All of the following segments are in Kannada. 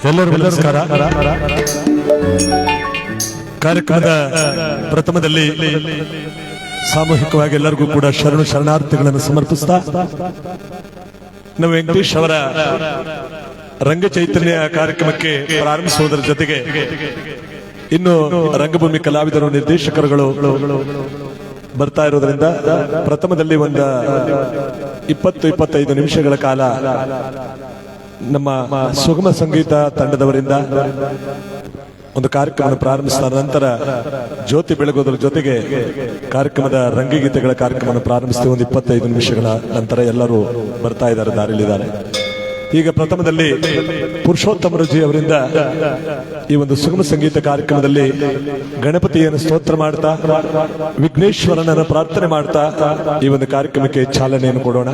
ಎಲ್ಲರಿಗೂ ನಮಸ್ಕಾರ. ಕಾರ್ಯಕ್ರಮದ ಪ್ರಥಮದಲ್ಲಿ ಸಾಮೂಹಿಕವಾಗಿ ಎಲ್ಲರಿಗೂ ಕೂಡ ಶರಣಾರ್ಥಿಗಳನ್ನು ಸಮರ್ಪಿಸ್ತಾ ನಮ್ಮ ವೆಂಕಟೇಶ್ ಅವರ ರಂಗಚೈತನ್ಯ ಕಾರ್ಯಕ್ರಮಕ್ಕೆ ಪ್ರಾರಂಭಿಸುವುದರ ಜೊತೆಗೆ ಇನ್ನು ರಂಗಭೂಮಿ ಕಲಾವಿದರು ನಿರ್ದೇಶಕರುಗಳು ಬರ್ತಾ ಇರೋದ್ರಿಂದ ಪ್ರಥಮದಲ್ಲಿ ಒಂದು 20-25 ನಿಮಿಷಗಳ ಕಾಲ ನಮ್ಮ ಸುಗಮ ಸಂಗೀತ ತಂಡದವರಿಂದ ಒಂದು ಕಾರ್ಯಕ್ರಮ ಪ್ರಾರಂಭಿಸಿದ ನಂತರ ಜ್ಯೋತಿ ಬೆಳಗೋದ್ರ ಜೊತೆಗೆ ಕಾರ್ಯಕ್ರಮದ ರಂಗಗೀತೆಗಳ ಕಾರ್ಯಕ್ರಮ ಪ್ರಾರಂಭಿಸಿ ಒಂದು 25 ನಿಮಿಷಗಳ ನಂತರ ಎಲ್ಲರೂ ಬರ್ತಾ ಇದ್ದಾರೆ, ದಾರಿಯಲ್ಲಿದ್ದಾರೆ. ಈಗ ಪ್ರಥಮದಲ್ಲಿ ಪುರುಷೋತ್ತಮರಜಿ ಅವರಿಂದ ಈ ಒಂದು ಸುಗಮ ಸಂಗೀತ ಕಾರ್ಯಕ್ರಮದಲ್ಲಿ ಗಣಪತಿಯನ್ನು ಸ್ತೋತ್ರ ಮಾಡ್ತಾ ವಿಘ್ನೇಶ್ವರನನ್ನು ಪ್ರಾರ್ಥನೆ ಮಾಡ್ತಾ ಈ ಒಂದು ಕಾರ್ಯಕ್ರಮಕ್ಕೆ ಚಾಲನೆಯನ್ನು ಕೊಡೋಣ.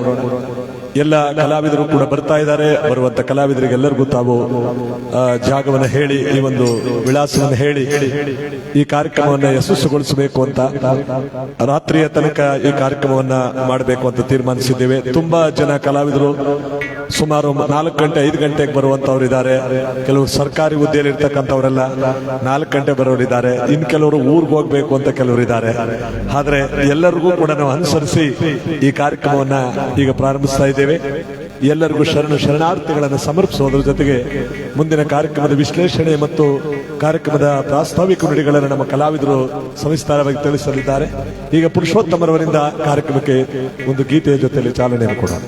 ಎಲ್ಲ ಕಲಾವಿದರು ಕೂಡ ಬರ್ತಾ ಇದ್ದಾರೆ. ಬರುವಂತ ಕಲಾವಿದರಿಗೆ ಎಲ್ಲರಿಗೂ ತಾವು ಜಾಗವನ್ನು ಹೇಳಿ, ಈ ಒಂದು ವಿಳಾಸವನ್ನು ಹೇಳಿ ಈ ಕಾರ್ಯಕ್ರಮವನ್ನು ಯಶಸ್ಸುಗೊಳಿಸಬೇಕು ಅಂತ ರಾತ್ರಿಯ ತನಕ ಈ ಕಾರ್ಯಕ್ರಮವನ್ನ ಮಾಡಬೇಕು ಅಂತ ತೀರ್ಮಾನಿಸಿದ್ದೇವೆ. ತುಂಬಾ ಜನ ಕಲಾವಿದರು ಸುಮಾರು 4 ಗಂಟೆ 5 ಗಂಟೆಗೆ ಬರುವಂತವ್ರು ಇದ್ದಾರೆ. ಕೆಲವರು ಸರ್ಕಾರಿ ಹುದ್ದೆಯಲ್ಲಿ ಇರ್ತಕ್ಕಂಥವರೆಲ್ಲ 4 ಗಂಟೆ ಬರೋರಿದ್ದಾರೆ. ಇನ್ ಕೆಲವರು ಊರ್ಗ್ ಹೋಗ್ಬೇಕು ಅಂತ ಕೆಲವರು ಇದ್ದಾರೆ. ಆದ್ರೆ ಎಲ್ಲರಿಗೂ ಕೂಡ ನಾವು ಅನುಸರಿಸಿ ಈ ಕಾರ್ಯಕ್ರಮವನ್ನ ಈಗ ಪ್ರಾರಂಭಿಸ್ತಾ ಇದ್ದೇವೆ. ಎಲ್ಲರಿಗೂ ಶರಣಾರ್ಥಿಗಳನ್ನು ಸಮರ್ಪಿಸುವುದರ ಜೊತೆಗೆ ಮುಂದಿನ ಕಾರ್ಯಕ್ರಮದ ವಿಶ್ಲೇಷಣೆ ಮತ್ತು ಕಾರ್ಯಕ್ರಮದ ಪ್ರಾಸ್ತಾವಿಕ ನುಡಿಗಳನ್ನು ನಮ್ಮ ಕಲಾವಿದರು ಸವಿಸ್ತಾರವಾಗಿ ತಿಳಿಸಲಿದ್ದಾರೆ. ಈಗ ಪುರುಷೋತ್ತಮರವರಿಂದ ಕಾರ್ಯಕ್ರಮಕ್ಕೆ ಒಂದು ಗೀತೆಯ ಜೊತೆಯಲ್ಲಿ ಚಾಲನೆಯನ್ನು ಕೊಡೋಣ.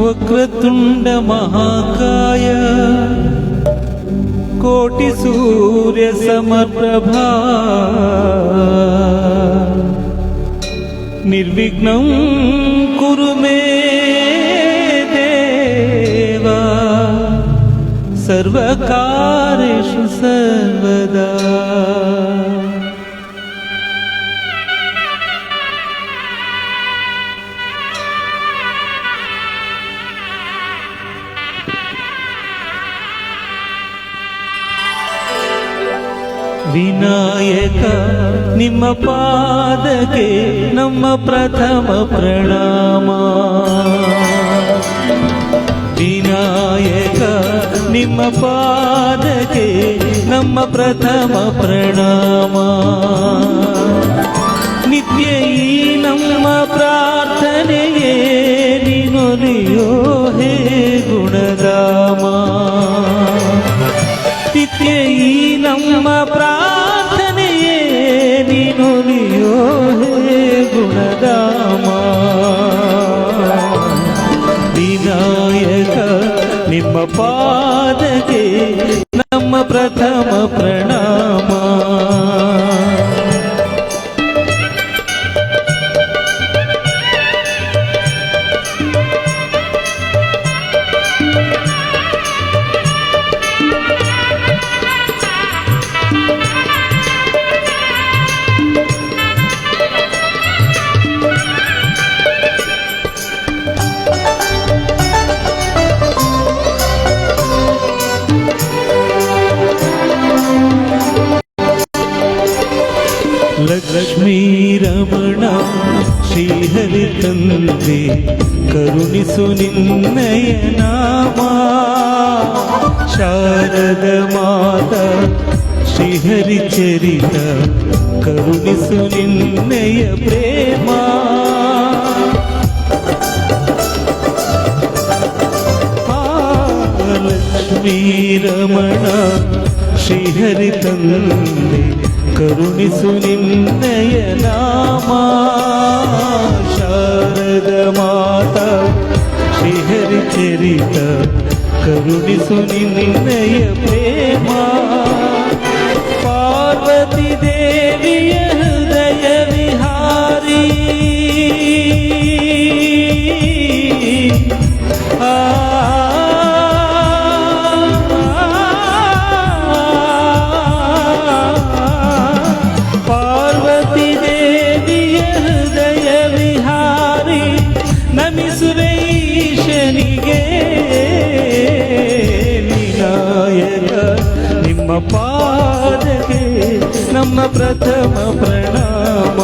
ವಕ್ರತುಂಡ ಮಹಾಕಾಯ ಕೋಟಿ ಸೂರ್ಯ ಸಮಪ್ರಭಾ ನಿರ್ವಿಘ್ನಂ ಕುರು ಮೇ ದೇವ ಸರ್ವಕಾರ್ಯೇಷು ಸರ್ವದಾ. ವಿನಾಯಕ ನಿಮ್ಮ ಪಾದಕ್ಕೆ ನಮ್ಮ ಪ್ರಥಮ ಪ್ರಣಾಮ. ವಿನಾಯಕ ನಿಮ್ಮ ಪಾದಕ್ಕೆ ನಮ್ಮ ಪ್ರಥಮ ಪ್ರಣಾಮ. ನಿತ್ಯ ಈ ನಮ್ಮ ಪ್ರಾರ್ಥನೆಯೇ ನೀನೊಲಿಯೋ ಹೇ ಗುಣಧಾಮ. ನಿತ್ಯ ಈ ನಮ್ಮ ಪ್ರಾರ್ಥನೆಯೇ ನೀನೊಲಿಯೋ ಹೇ ಗುಣಧಾಮ. ವಿನಾಯಕ ನಿಮ್ಮ ಪಾದಕ್ಕೆ ನಮ್ಮ ಪ್ರಥಮ ಪ್ರಣಾಮ. ಲಕ್ಷ್ಮೀ ರಮಣ ಶ್ರೀಹರಿ ತಂದೆ ಕರುಣಿಸು ನಿನ್ನಯ ನಾಮ ಶಾರದ ಮಾತಾ ಶ್ರೀಹರಿ ಚರಿತ ಕರುಣಿಸು ನಿನ್ನಯ ಪ್ರೇಮ ಲಕ್ಷ್ಮೀ ರಮಣ ಶ್ರೀಹರಿ ತಂದೆ ಕರುಣಿಸು ನಿನ್ನಯ ನಾಮ ಶಾರದ ಮಾತಾ ಶ್ರೀಹರಿ ಚರಿತ ಕರುಣಿಸು ನಿನ್ನಯ ಪ್ರೇಮ ಪಾರ್ವತಿ ದೇವಿಯ ಹೃದಯ ವಿಹಾರಿ ಪಾರ್ವತಿ ದೇವಿಯ ಹೃದಯ ವಿಹಾರಿ ನಮಿಸುವೆ ಈಶನಿಗೆ ವಿನಾಯಕ ನಿಮ್ಮ ಪಾದಕ್ಕೆ ನಮ್ಮ ಪ್ರಥಮ ಪ್ರಣಾಮ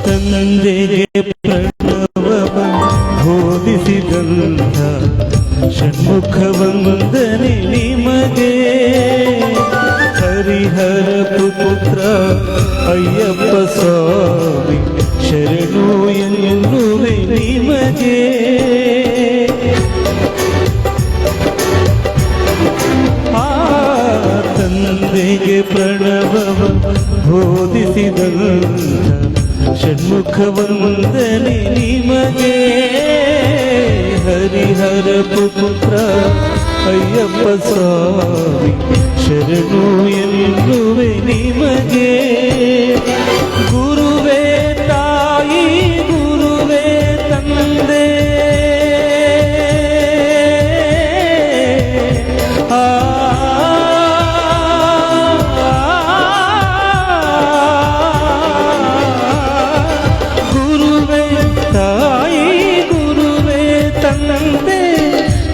ತಂದೆಗೆ ಪ್ರಣವ ಬೋಧಿಸಿದಂಥ ಷಣ್ಮುಖ ವಂದನೆ ನಿಮಗೆ ಹರಿಹರ ಪುತ್ರ ಅಯ್ಯಪ್ಪ ಸ್ವಾಮಿ ಶರಣು ಎನ್ನುವೆ ನಿಮಗೆ ತಂದೆಗೆ ಪ್ರಣವ ಬೋಧಿಸಿದಂಥ ಷಣ್ಮುಖ ವಂದನೆ ನಿಮಗೆ ಹರಿಹರ ಪುತ್ರ ಅಯ್ಯಪ್ಪ ಸ್ವಾಮಿ ಶರಣು ಎನ್ನುವೆ ನಿಮಗೆ ಗುರುವೇ ತಾಯಿ ಗುರುವೇ ತಂದೆ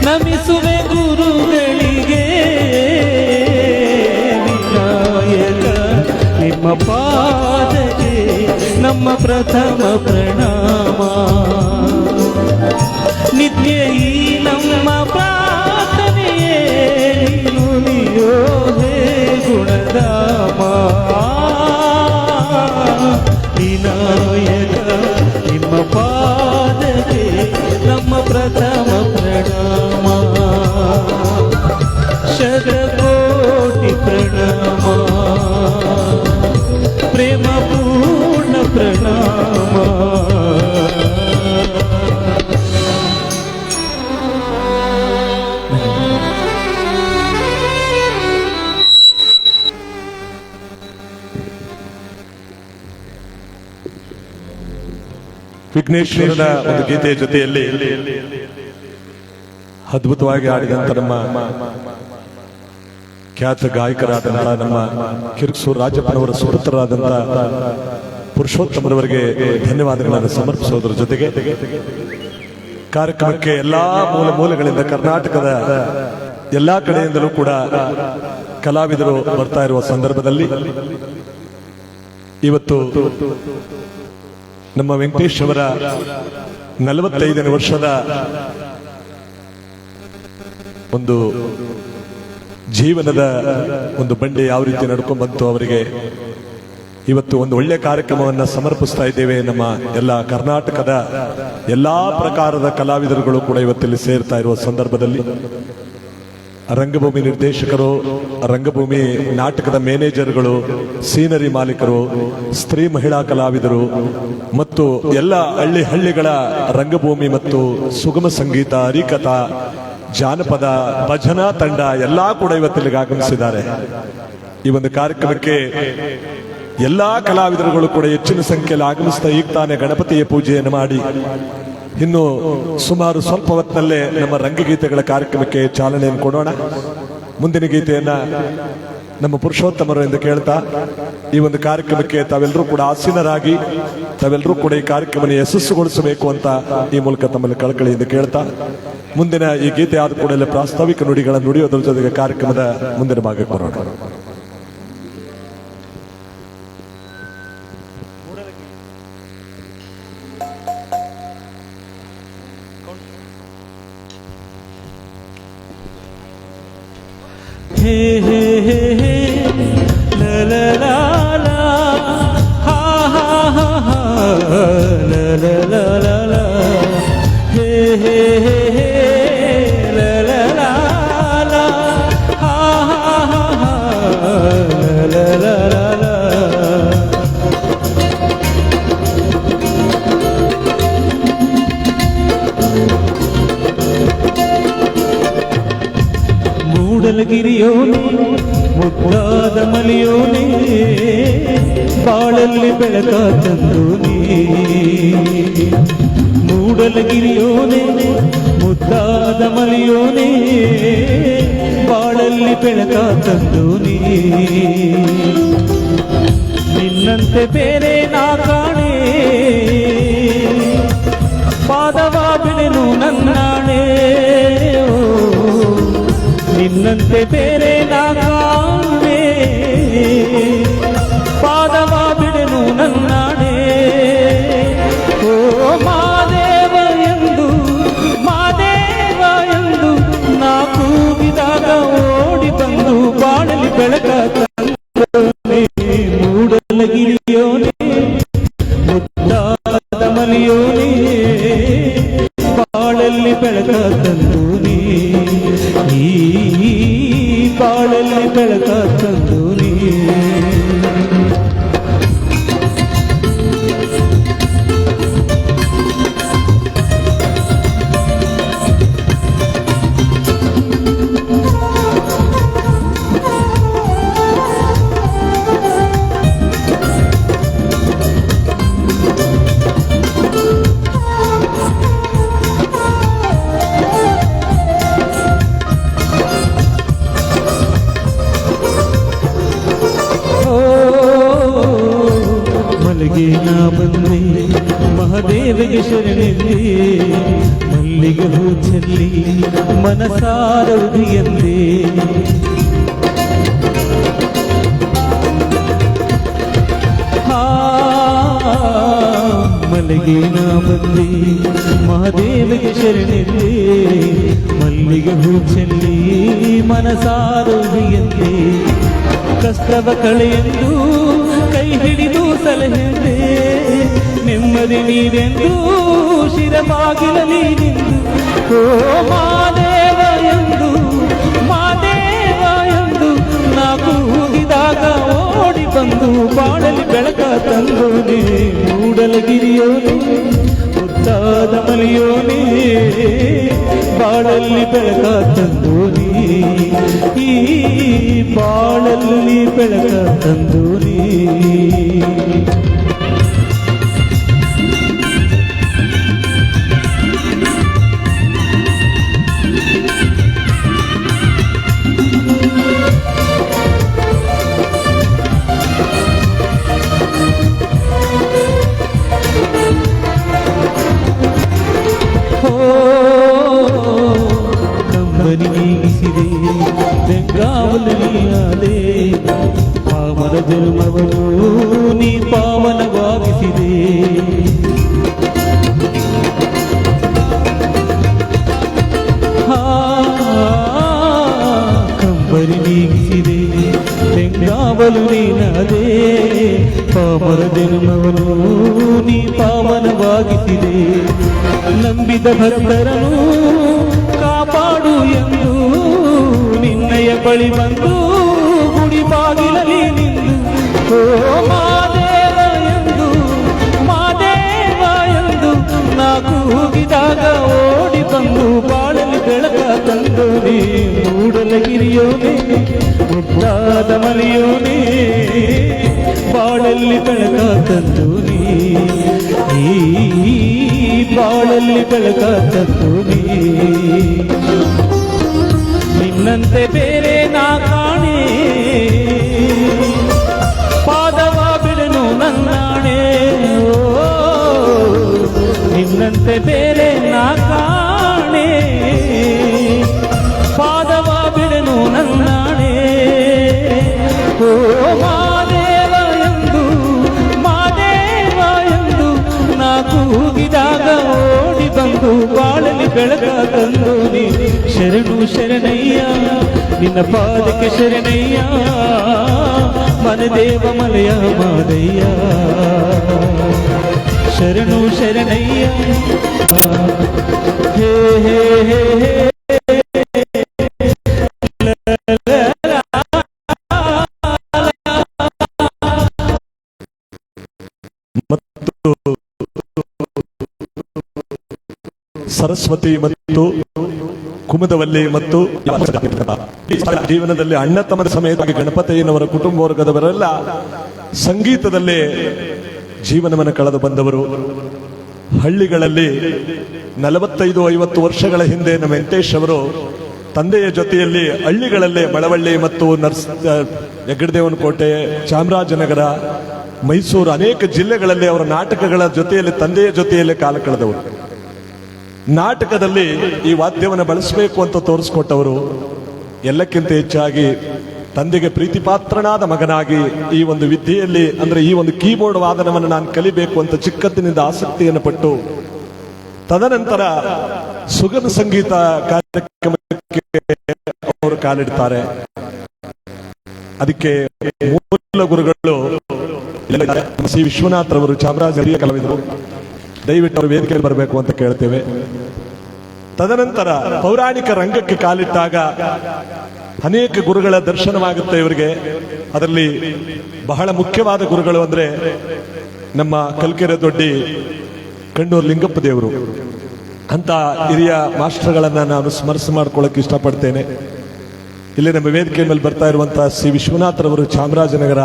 ನಮಿಸುವೆ ಗುರುಗಳಿಗೆ ವಿನಾಯಕ ನಿಮ್ಮ ಪಾದಕ್ಕೆ ನಮ್ಮ ಪ್ರಥಮ ಪ್ರಣಾಮ ನಿತ್ಯ ಈ ನಮ್ಮ ಪ್ರಾರ್ಥನೆಯೇ ನುಡಿಯೋ ಹೇ ಗುಣಧಾಮ ವಿನಾಯಕ ನಿಮ್ಮ ಪಾದಕ್ಕೆ ನಮ್ಮ ಪ್ರಥಮ ಪ್ರಣಾಮ ಶತಕೋಟಿ ಪ್ರಣಾಮ ಪ್ರೇಮ ಪೂರ್ಣ ಪ್ರಣಾಮ ವಿಘ್ನೇಶ್ವರನ ಒಂದು ಗೀತೆಯ ಜೊತೆಯಲ್ಲಿ ಅದ್ಭುತವಾಗಿ ಆಡಿದಂತ ನಮ್ಮ ಖ್ಯಾತ ಗಾಯಕರಾದಂತಹ ನಮ್ಮ ಕಿರ್ಕ್ಸೂರು ರಾಜಪ್ಪನವರ ಸುಪುತ್ರರಾದಂತಹ ಪುರುಷೋತ್ತಮರವರಿಗೆ ಧನ್ಯವಾದಗಳನ್ನು ಸಮರ್ಪಿಸೋದ್ರ ಜೊತೆಗೆ ಕಾರ್ಯಕ್ರಮಕ್ಕೆ ಎಲ್ಲಾ ಮೂಲೆಗಳಿಂದ ಕರ್ನಾಟಕದ ಎಲ್ಲಾ ಕಡೆಯಿಂದಲೂ ಕೂಡ ಕಲಾವಿದರು ಬರ್ತಾ ಇರುವ ಸಂದರ್ಭದಲ್ಲಿ ಇವತ್ತು ನಮ್ಮ ವೆಂಕಟೇಶ್ ಅವರ 45ನೇ ವರ್ಷದ ಒಂದು ಜೀವನದ ಒಂದು ಬಂಡೆ ಯಾವ ರೀತಿ ನಡ್ಕೊಂಡು ಬಂತು ಅವರಿಗೆ ಇವತ್ತು ಒಂದು ಒಳ್ಳೆ ಕಾರ್ಯಕ್ರಮವನ್ನು ಸಮರ್ಪಿಸ್ತಾ ಇದ್ದೇವೆ. ನಮ್ಮ ಎಲ್ಲ ಕರ್ನಾಟಕದ ಎಲ್ಲಾ ಪ್ರಕಾರದ ಕಲಾವಿದರುಗಳು ಕೂಡ ಇವತ್ತಿಲ್ಲಿ ಸೇರ್ತಾ ಇರುವ ಸಂದರ್ಭದಲ್ಲಿ ರಂಗಭೂಮಿ ನಿರ್ದೇಶಕರು, ರಂಗಭೂಮಿ ನಾಟಕದ ಮ್ಯಾನೇಜರ್ಗಳು, ಸೀನರಿ ಮಾಲೀಕರು, ಸ್ತ್ರೀ ಮಹಿಳಾ ಕಲಾವಿದರು ಮತ್ತು ಎಲ್ಲ ಹಳ್ಳಿಗಳ ರಂಗಭೂಮಿ ಮತ್ತು ಸುಗಮ ಸಂಗೀತ, ಹರಿಕಥಾ, ಜಾನಪದ, ಭಜನಾ ತಂಡ ಎಲ್ಲಾ ಕೂಡ ಇವತ್ತಿಲ್ಲಿಗೆ ಆಗಮಿಸಿದ್ದಾರೆ. ಈ ಒಂದು ಕಾರ್ಯಕ್ರಮಕ್ಕೆ ಎಲ್ಲಾ ಕಲಾವಿದರುಗಳು ಕೂಡ ಹೆಚ್ಚಿನ ಸಂಖ್ಯೆಯಲ್ಲಿ ಆಗಮಿಸ್ತಾ ಈಗ ತಾನೇ ಗಣಪತಿಯ ಪೂಜೆಯನ್ನು ಮಾಡಿ ಇನ್ನು ಸುಮಾರು ಸ್ವಲ್ಪ ಹೊತ್ತಿನಲ್ಲೇ ನಮ್ಮ ರಂಗಗೀತೆಗಳ ಕಾರ್ಯಕ್ರಮಕ್ಕೆ ಚಾಲನೆಯನ್ನು ಕೊಡೋಣ. ಮುಂದಿನ ಗೀತೆಯನ್ನ ನಮ್ಮ ಪುರುಷೋತ್ತಮರು ಎಂದು ಕೇಳ್ತಾ ಈ ಒಂದು ಕಾರ್ಯಕ್ರಮಕ್ಕೆ ತಾವೆಲ್ಲರೂ ಕೂಡ ಆಸೀನರಾಗಿ ತಾವೆಲ್ಲರೂ ಕೂಡ ಈ ಕಾರ್ಯಕ್ರಮ ಯಶಸ್ಸುಗೊಳಿಸಬೇಕು ಅಂತ ಈ ಮೂಲಕ ತಮ್ಮಲ್ಲಿ ಕಳಕಳಿಯಿಂದ ಕೇಳ್ತಾ ಮುಂದಿನ ಈ ಗೀತೆ ಆದ ಕೂಡಲೇ ಪ್ರಾಸ್ತಾವಿಕ ನುಡಿಗಳನ್ನು ನುಡಿಯೋದ್ರ ಜೊತೆಗೆ ಕಾರ್ಯಕ್ರಮದ ಮುಂದಿನ ಭಾಗಕ್ಕೆ ಬರೋಣ. हे हे हे हे ला ला ला ला हा हा हा हा ला ला ला ला ला हे हे हे हे ला ला ला ला हा हा हा हा ला ला ला ला ಮೂಡಲಗಿರಿಯೋನೆ ಮುದ್ದಾದ ಮಲಿಯೋನೆ ಬಾಳಲ್ಲಿ ಬೆಳಕ ತಂದೋನೆ ಮೂಡಲಗಿರಿಯೋನೆ ಮುದ್ದಾದ ಮಲಿಯೋನೆ ಬಾಳಲ್ಲಿ ಬೆಳಕ ತಂದೋನೆ ನಿನ್ನಂತೆ ಬೇರೆ ನಾ ಕಾಣೆ ಪಾದವ ಬಿಡೆನು ನನ್ನಾಣೆ ನಿನ್ನಂತೆ ಬೇರೆ ನಾ ಕಾಣೆ ಪಾದವ ಬಿಡೆನು ನನ್ನಾಣೆ ಓ ಮಾದೇವ ಎಂದು ನಾ ಕೂಗಿದಾಗ ಓಡಿ ಬಂದು ಬಾಳಲಿ ಬೆಳಕ ತಂದೋನೆ ಮೂಡಲಗಿರಿಯೋನೆ ಮುದ್ದಾದ ಮಲಿಯೋನೆ ಬಾಳಲ್ಲಿ ಬೆಳಕ ತಂದೋನೆ ಈ ಬಾಳಲ್ಲಿ ಬೆಳಕ ತಂದೋನೆ ಮಲ್ಲಿಗೆ ನಾ ಬಂದೆ ಮಹಾದೇವಿಗೆ ಶರಣೆಂದೆ ಮಲ್ಲಿಗೆ ಹೂ ಚೆಲ್ಲಿ ಮನಸಾರದು ಎಂದೆ ಮಲ್ಲಿಗೆ ನಾ ಬಂದೆ ಮಹಾದೇವಿಗೆ ಶರಣೆಂದೆ ಮಲ್ಲಿಗೆ ಹೂ ಚೆಲ್ಲಿ ಮನಸಾರದು ಎಂದೆ ಕಷ್ಟವ ಕಳೆಯೆಂದು ಕೈ ಹಿಡಿದು ಸಲಹೆಂದೆ ನೆಮ್ಮದಿ ನೀರೆಂದು ಶಿರಬಾಗಿಲಲಿ ನಿಂದು ಓ ಮಾದೇವ ಎಂದು ನಾ ಕೂಗಿದಾಗ ಓಡಿ ಬಂದು ಬಾಳಲಿ ಬೆಳಕ ತಂದೋನೆ ಮೂಡಲಗಿರಿಯೋನೆ ಮುದ್ದಾದ ಮಲಿಯೋನೆ ಬಾಳಲ್ಲಿ ಬೆಳಕ ತಂದೋನೆ ಈ ಬಾಳಲ್ಲಿ ಬೆಳಕ ತಂದೋನೆ ನೀಗಿಸಿದೆ ಬೆಂಗಾವಲನಿಯಾದೆ ಪಾವನ ಜನ್ಮವನ್ನು ನೀ ಪಾವನವಾಗಿಸಿದೆ ಕಂಬರಿ ನೀಗಿಸಿದೆ ಬೆಂಗಾವಲು ನೀನಾದೆ ಪಾವನ ಜನ್ಮವನ್ನು ನೀ ಪಾವನವಾಗಿಸಿದೆ ನಂಬಿದ ಭಕ್ತರನು ಕಾಪಾಡು ಎಂದು ಮನೆಯ ಬಳಿ ಬಂದು ಗುಡಿ ಬಾಗಿಲಲ್ಲಿ ನಿಂದು ಓ ಮಾದೇವ ಎಂದು ನಾ ಕೂಗಿದಾಗ ಓಡಿ ಬಂದು ಬಾಳಲಿ ಬೆಳಕ ತಂದೋನೆ ಮೂಡಲಗಿರಿಯೋನೆ ಮುದ್ದಾದ ಮನೆಯೋನೆ ಬಾಳಲ್ಲಿ ಬೆಳಕ ತಂದೋನೆ ಈ ಬಾಳಲ್ಲಿ ಬೆಳಕ ತಂದೋನೆ ನಿನ್ನಂತೆ ಬೇರೆ ನಾ ಕಾಣೆ ಪಾದವ ಬಿಡನು ನನ್ನಾಣೆ ನಿನ್ನಂತೆ ಬೇರೆ ನಾ ಕಾಣೆ ಪಾದವ ಬಿಡನು ನನ್ನಾಣೆ ಓ ಮಾದೇವ ಎಂದು ನಾ ಕೂಗಿದಾಗ ಓಡಿ ಬಂದು ಬಾಳಲಿ ಬೆಳಕ ತಂದು ನೀ ಶರಣು ಶರಣಯ್ಯ ನಿನ್ನ ಪಾದಕ್ಕೆ ಶರಣಯ್ಯ ಮನದೇವ ಮಲಯ ಮಾದಯ್ಯ ಶರಣು ಶರಣಯ್ಯ ಹೇ ಹೇ ಹೇ ಹೇ ಸರಸ್ವತಿ ಮತ್ತು ಕುಮುದವಲ್ಲಿ ಮತ್ತು ಜೀವನದಲ್ಲಿ ಅಣ್ಣ ತಮ್ಮದ ಸಮೇತವಾಗಿ ಗಣಪತಿಯನ್ನವರ ಕುಟುಂಬ ವರ್ಗದವರೆಲ್ಲ ಸಂಗೀತದಲ್ಲೇ ಜೀವನವನ್ನು ಕಳೆದು ಬಂದವರು. ಹಳ್ಳಿಗಳಲ್ಲಿ 45-50 ವರ್ಷಗಳ ಹಿಂದೆ ನಮ್ಮ ವೆಂಕಟೇಶ್ ಅವರು ತಂದೆಯ ಜೊತೆಯಲ್ಲಿ ಹಳ್ಳಿಗಳಲ್ಲೇ ಮಳವಳ್ಳಿ ಮತ್ತು ಹೆಗ್ಗಡದೇವನಕೋಟೆ, ಚಾಮರಾಜನಗರ, ಮೈಸೂರು ಅನೇಕ ಜಿಲ್ಲೆಗಳಲ್ಲಿ ಅವರ ನಾಟಕಗಳ ಜೊತೆಯಲ್ಲಿ ತಂದೆಯ ಜೊತೆಯಲ್ಲೇ ಕಾಲ ಕಳೆದವರು. ನಾಟಕದಲ್ಲಿ ಈ ವಾದ್ಯವನ್ನು ಬಳಸಬೇಕು ಅಂತ ತೋರಿಸ್ಕೊಟ್ಟವರು. ಎಲ್ಲಕ್ಕಿಂತ ಹೆಚ್ಚಾಗಿ ತಂದೆಗೆ ಪ್ರೀತಿಪಾತ್ರನಾದ ಮಗನಾಗಿ ಈ ಒಂದು ವಿದ್ಯೆಯಲ್ಲಿ ಅಂದ್ರೆ ಈ ಒಂದು ಕೀಬೋರ್ಡ್ ವಾದನವನ್ನು ನಾನು ಕಲಿಬೇಕು ಅಂತ ಚಿಕ್ಕತ್ತಿನಿಂದ ಆಸಕ್ತಿಯನ್ನು ಪಟ್ಟು ತದನಂತರ ಸುಗಮ ಸಂಗೀತ ಕಾರ್ಯಕ್ರಮಕ್ಕೆ ಅವರು ಕಾಲಿಡ್ತಾರೆ. ಅದಕ್ಕೆ ಮೂಲ ಗುರುಗಳು ಸಿ ವಿಶ್ವನಾಥ್ ರವರು, ಚಾಮರಾಜನಗರ ಕಲಾವಿದರು. ದಯವಿಟ್ಟು ಅವರು ವೇದಿಕೆಯಲ್ಲಿ ಬರಬೇಕು ಅಂತ ಕೇಳ್ತೇವೆ. ತದನಂತರ ಪೌರಾಣಿಕ ರಂಗಕ್ಕೆ ಕಾಲಿಟ್ಟಾಗ ಅನೇಕ ಗುರುಗಳ ದರ್ಶನವಾಗುತ್ತೆ ಇವರಿಗೆ. ಅದರಲ್ಲಿ ಬಹಳ ಮುಖ್ಯವಾದ ಗುರುಗಳು ಅಂದ್ರೆ ನಮ್ಮ ಕಲ್ಕೆರೆ ದೊಡ್ಡಿ ಕಣ್ಣೂರು ಲಿಂಗಪ್ಪ ದೇವರು ಅಂತ ಹಿರಿಯ ಮಾಸ್ಟರ್ಗಳನ್ನ ನಾನು ಸ್ಮರಿಸಿ ಮಾಡ್ಕೊಳ್ಳೋಕೆ ಇಷ್ಟಪಡ್ತೇನೆ. ಇಲ್ಲಿ ನಮ್ಮ ವೇದಿಕೆ ಮೇಲೆ ಬರ್ತಾ ಇರುವಂತಹ ಸಿ ವಿಶ್ವನಾಥ್ ರವರು, ಚಾಮರಾಜನಗರ,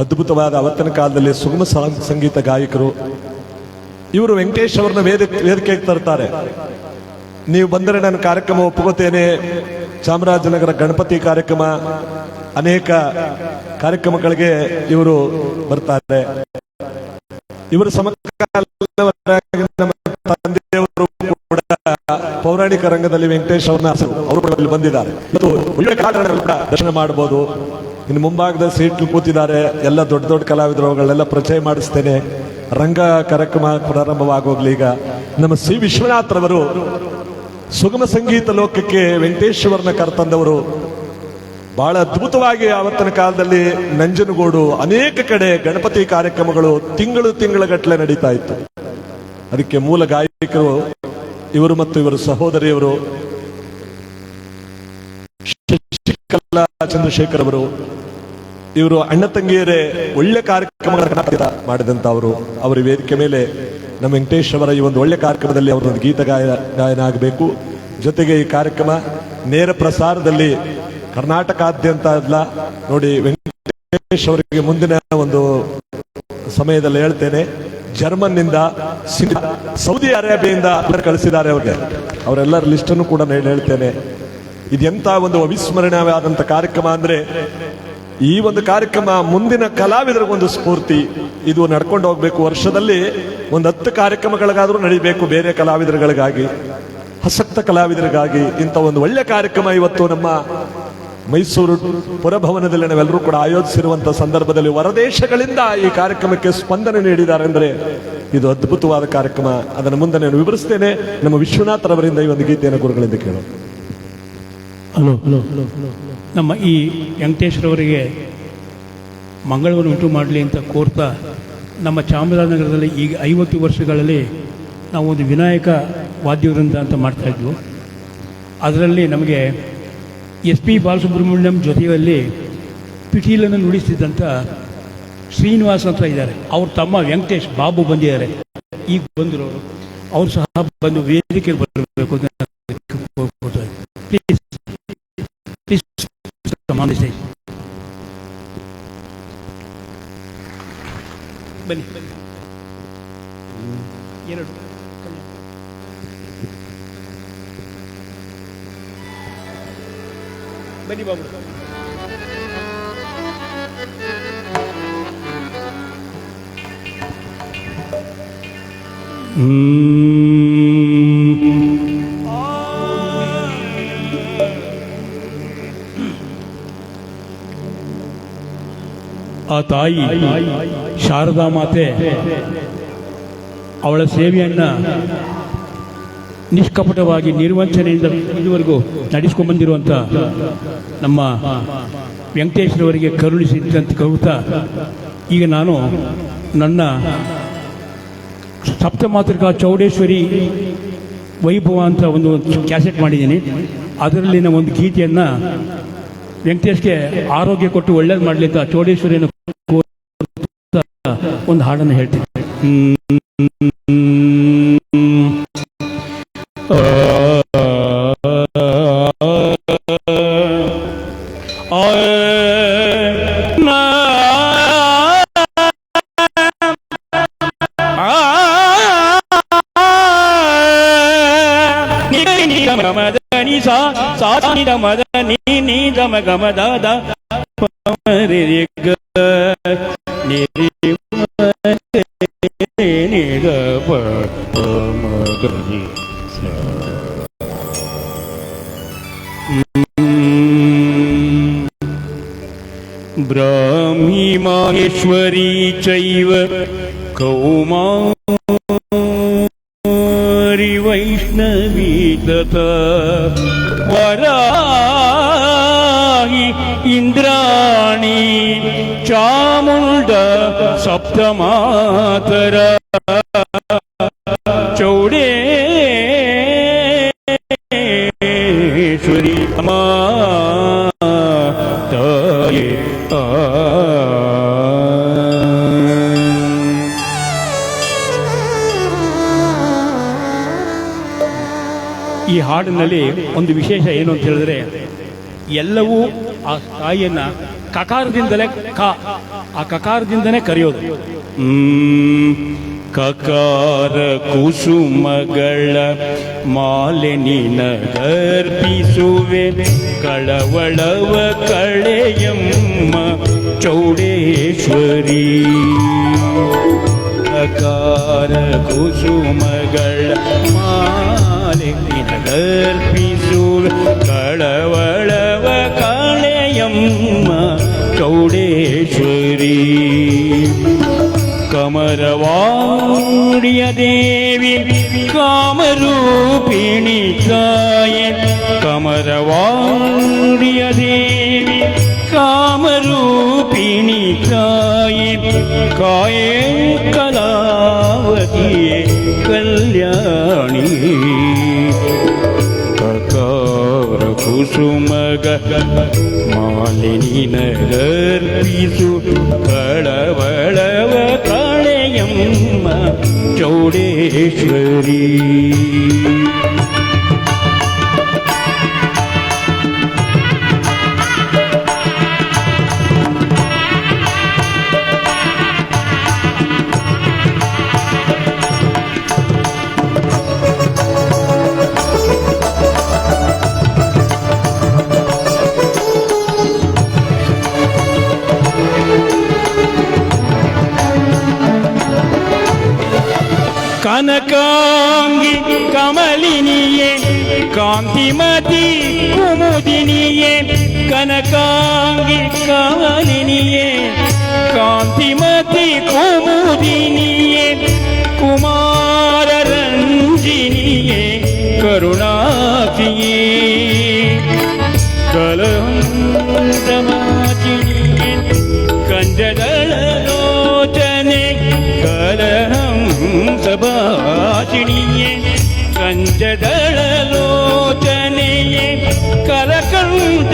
ಅದ್ಭುತವಾದ ಅವತ್ತಿನ ಕಾಲದಲ್ಲಿ ಸುಗಮ ಸಂಗೀತ ಗಾಯಕರು. ಇವರು ವೆಂಕಟೇಶ್ ಅವರನ್ನ ವೇದಿಕೆಗೆ ತರ್ತಾರೆ. ನೀವು ಬಂದರೆ ನಾನು ಕಾರ್ಯಕ್ರಮ ಒಪ್ಕೋತೇನೆ. ಚಾಮರಾಜನಗರ ಗಣಪತಿ ಕಾರ್ಯಕ್ರಮ, ಅನೇಕ ಕಾರ್ಯಕ್ರಮಗಳಿಗೆ ಇವರು ಬರ್ತಾರೆ. ಇವರು ಸಮಕಾಲೀನ ನಮ್ಮ ತಂದೆಯವರು ಕೂಡ ಪೌರಾಣಿಕ ರಂಗದಲ್ಲಿ ವೆಂಕಟೇಶ್ ಅವ್ರನ್ನ ಅವರು ಕೂಡ ಇಲ್ಲಿ ಬಂದಿದ್ದಾರೆ. ಮತ್ತು ಒಳ್ಳೆ ಕಾರ್ಯಕ್ರಮಗಳು ಕೂಡ ದರ್ಶನ ಮಾಡಬಹುದು. ಇನ್ನು ಮುಂಭಾಗದ ಸೀಟ್ ಕೂತಿದ್ದಾರೆ ಎಲ್ಲ ದೊಡ್ಡ ದೊಡ್ಡ ಕಲಾವಿದರು, ಅವುಗಳೆಲ್ಲ ಪರಿಚಯ ಮಾಡಿಸ್ತೇನೆ. ರಂಗ ಕಾರ್ಯಕ್ರಮ ಪ್ರಾರಂಭವಾಗೋಗ್ಲಿ. ಈಗ ನಮ್ಮ ಸಿ ವಿಶ್ವನಾಥ್ ರವರು ಸುಗಮ ಸಂಗೀತ ಲೋಕಕ್ಕೆ ವೆಂಕಟೇಶ್ವರನ ಕರೆತಂದವರು. ಬಹಳ ಅದ್ಭುತವಾಗಿ ಆವತ್ತಿನ ಕಾಲದಲ್ಲಿ ನಂಜನಗೂಡು ಅನೇಕ ಕಡೆ ಗಣಪತಿ ಕಾರ್ಯಕ್ರಮಗಳು ತಿಂಗಳ ಗಟ್ಟಲೆ ನಡೀತಾ ಇತ್ತು. ಅದಕ್ಕೆ ಮೂಲ ಗಾಯಕರು ಇವರು ಮತ್ತು ಇವರ ಸಹೋದರಿಯವರು ಶಶಿಕಲಾ ಚಂದ್ರಶೇಖರ್ ಅವರು. ಇವರು ಅಣ್ಣ ತಂಗಿಯರೇ ಒಳ್ಳೆ ಕಾರ್ಯಕ್ರಮಗಳ ಮಾಡಿದಂತವರು. ಅವರ ವೇದಿಕೆ ಮೇಲೆ ನಮ್ಮ ವೆಂಕಟೇಶ್ ಅವರ ಈ ಒಂದು ಒಳ್ಳೆ ಕಾರ್ಯಕ್ರಮದಲ್ಲಿ ಅವರೊಂದು ಗೀತ ಗಾಯನ ಆಗಬೇಕು. ಜೊತೆಗೆ ಈ ಕಾರ್ಯಕ್ರಮ ನೇರ ಪ್ರಸಾರದಲ್ಲಿ ಕರ್ನಾಟಕಾದ್ಯಂತ ಅಲ್ಲ ನೋಡಿ. ವೆಂಕಟೇಶ್ ಅವರಿಗೆ ಮುಂದಿನ ಒಂದು ಸಮಯದಲ್ಲಿ ಹೇಳ್ತೇನೆ, ಜರ್ಮನ್ನಿಂದ, ಸೌದಿ ಅರೇಬಿಯಿಂದ ಕಳಿಸಿದ್ದಾರೆ ಅವ್ರಿಗೆ. ಅವರೆಲ್ಲರ ಲಿಸ್ಟನ್ನು ಕೂಡ ಹೇಳ್ತೇನೆ. ಇದೆಂತ ಒಂದು ಅವಿಸ್ಮರಣೀಯವಾದಂತ ಕಾರ್ಯಕ್ರಮ ಅಂದ್ರೆ ಈ ಒಂದು ಕಾರ್ಯಕ್ರಮ ಮುಂದಿನ ಕಲಾವಿದರಿಗೊಂದು ಸ್ಫೂರ್ತಿ. ಇದು ನಡ್ಕೊಂಡು ಹೋಗ್ಬೇಕು. ವರ್ಷದಲ್ಲಿ ಒಂದು 10 ಕಾರ್ಯಕ್ರಮಗಳಿಗಾದ್ರೂ ನಡೀಬೇಕು. ಬೇರೆ ಕಲಾವಿದರುಗಳಿಗಾಗಿ, ಆಸಕ್ತ ಕಲಾವಿದರಿಗಾಗಿ ಇಂಥ ಒಂದು ಒಳ್ಳೆ ಕಾರ್ಯಕ್ರಮ ಇವತ್ತು ನಮ್ಮ ಮೈಸೂರು ಪುರಭವನದಲ್ಲಿ ನಾವೆಲ್ಲರೂ ಕೂಡ ಆಯೋಜಿಸಿರುವಂತಹ ಸಂದರ್ಭದಲ್ಲಿ ಹೊರದೇಶಗಳಿಂದ ಈ ಕಾರ್ಯಕ್ರಮಕ್ಕೆ ಸ್ಪಂದನೆ ನೀಡಿದ್ದಾರೆ ಅಂದ್ರೆ ಇದು ಅದ್ಭುತವಾದ ಕಾರ್ಯಕ್ರಮ. ಅದನ್ನು ಮುಂದೆ ನಾನು ವಿವರಿಸ್ತೇನೆ. ನಮ್ಮ ವಿಶ್ವನಾಥರವರಿಂದ ಈ ಒಂದು ಗೀತೆಯನ್ನು ಗುರುಗಳಿಂದ ಕೇಳೋಣ. Hello hello hello hello. ನಮ್ಮ ಈ ವೆಂಕಟೇಶ್ವರವರಿಗೆ ಮಂಗಳವನ್ನು ಉಂಟು ಮಾಡಲಿ ಅಂತ ಕೋರ್ತಾ, ನಮ್ಮ ಚಾಮರಾಜನಗರದಲ್ಲಿ ಈಗ 50 ವರ್ಷಗಳಲ್ಲಿ ನಾವು ಒಂದು ವಿನಾಯಕ ವಾದ್ಯವೃಂದ ಅಂತ ಮಾಡ್ತಾಯಿದ್ವು. ಅದರಲ್ಲಿ ನಮಗೆ ಎಸ್ ಪಿ ಬಾಲಸುಬ್ರಹ್ಮಣ್ಯಂ ಜೊತೆಯಲ್ಲಿ ಪಿಟೀಲನ್ನು ನುಡಿಸ್ತಿದ್ದಂಥ ಶ್ರೀನಿವಾಸ್ ಅಂತ ಇದ್ದಾರೆ. ಅವ್ರ ತಮ್ಮ ವೆಂಕಟೇಶ್ ಬಾಬು ಬಂದಿದ್ದಾರೆ, ಈಗ ಬಂದರು. ಅವರು ಸಹ ಬಂದು ವೇದಿಕೆಗೆ ಬರಬೇಕು ಅಂತ ಪ್ಲೀಸ್ ಪ್ಲೀಸ್ ಸಮಾನಿಸಿ. ಬನ್ನಿ ಎರಡು ಬನ್ನಿ ಬಾಬು. ಆ ತಾಯಿ ಶಾರದಾ ಮಾತೆ ಅವಳ ಸೇವೆಯನ್ನ ನಿಷ್ಕಪಟವಾಗಿ ನಿರ್ವಂಚನೆಯಿಂದ ಇದುವರೆಗೂ ನಡೆಸ್ಕೊಂಡ್ಬಂದಿರುವಂಥ ನಮ್ಮ ವೆಂಕಟೇಶ್ವರವರಿಗೆ ಕರುಣಿಸಿದಂತ ಕವಿತಾ, ಈಗ ನಾನು ನನ್ನ ಸಪ್ತಮಾತೃಕಾ ಚೌಡೇಶ್ವರಿ ವೈಭವ ಅಂತ ಒಂದು ಕ್ಯಾಸೆಟ್ ಮಾಡಿದ್ದೀನಿ. ಅದರಲ್ಲಿನ ಒಂದು ಗೀತೆಯನ್ನು ವೆಂಕಟೇಶ್ಗೆ ಆರೋಗ್ಯ ಕೊಟ್ಟು ಒಳ್ಳೇದು ಮಾಡಲಿ ಅಂತ ಚೌಡೇಶ್ವರಿಯನ್ನು ಒಂದು ಹಾಡನ್ನು ಹೇಳ್ತೀನಿ. ಮದ ನೀ ದಮ ಗಮ ದಾದ ಬ್ರಾಹ್ಮಿ ಮಾಹೇಶ್ವರಿ ಚೈವ ಕೌಮಾರಿ ವೈಷ್ಣವಿ ತಥಾ ವರಾಹಿ ಇಂದ್ರಾಣಿ ಚಾಮುಂಡ ಸಪ್ತಮಾತರ ಚೌಡೇಶ್ವರಿ ಮಾತಾಯೇ ಈ ಹಾಡಿನಲ್ಲಿ ಒಂದು ವಿಶೇಷ ಏನು ಅಂತ ಹೇಳಿದ್ರೆ, ಎಲ್ಲವೂ ಆ ತಾಯಿಯನ್ನ ಕಕಾರದಿಂದಲೇ ಆ ಕಕಾರದಿಂದನೇ ಕರೆಯೋದು. ಕಕಾರ ಕುಸುಮಗಳ ಮಾಲೆ ನಿನಗರ್ಪಿಸುವೆ, ಕಳವಳವ ಕಳೆಯಮ್ಮ ಚೌಡೇಶ್ವರಿ. ಕಕಾರ ಕುಸುಮಗಳ ಮಾಲೆ ನಿನಗರ್ಪಿಸುವೆ, ಕಳವಳವ ಕಳೆಯಮ್ಮ ಚೌಡೇಶ್ವರಿ. ಕಮರವಾಡಿಯ ದೇವಿ ಕಾಮರೂಪಿಣಿ ಕಾಯೆ, ಕಮರವಾಡಿಯ ದೇವಿ ಕಾಮರೂಪಿಣಿ ಕಾಯೆ, ಕಾಯೆ ಕಲಾವತಿಯೇ ಕಲ್ಯಾಣಿ. ಕಕಾರ ಕುಸುಮಗ ಮಾಲಿನಿನಗರ್ಪಿಸು, ಕಳವಳವ ಕಳೆಯಮ್ಮ ಚೌಡೇಶ್ವರಿ. ಕನಕಾಂಗಿ ಕಮಲಿನಿಯೇ ಕಾಂತಿಮತಿ ಕುಮುದಿನಿಯೇ, ಕನಕಾಂಗಿ ಕಮಲಿನಿಯೇ ಕಾಂತಿಮತಿ ಕುಮುದಿನಿಯೇ, ಕುಮಾರ ರಂಜಿನಿಯೇ ಕರುಣಾತಿಯೇ, ಕಲಹಂಸಮಾಚಿನಿಯೇ ಕಂಜದಳಲೋಚನೆ, ಕಲಹಂಸಭಾಷಿಣಿಯೇ ಕಂಜದಳಲೋಚನೆಯೇ ಕರಕಂಠ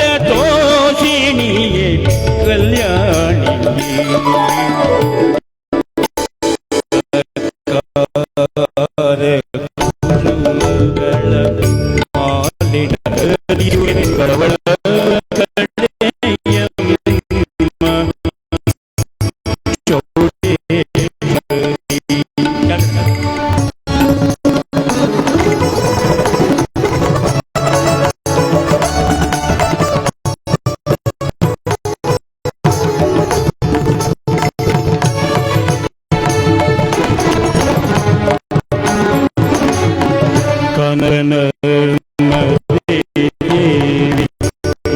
देवी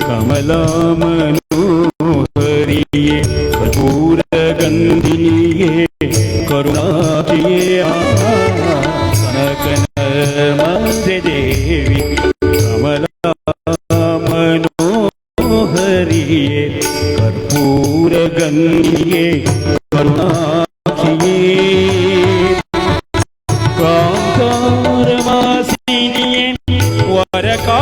कमला मनोहरिये कर्पूर गंधिनिये करुणाप्रिये कनकनर्मदे देवी कमला मनोहरिये कर्पूर गंधिनिये करुणाप्रिये कांतारमासिनिये वरका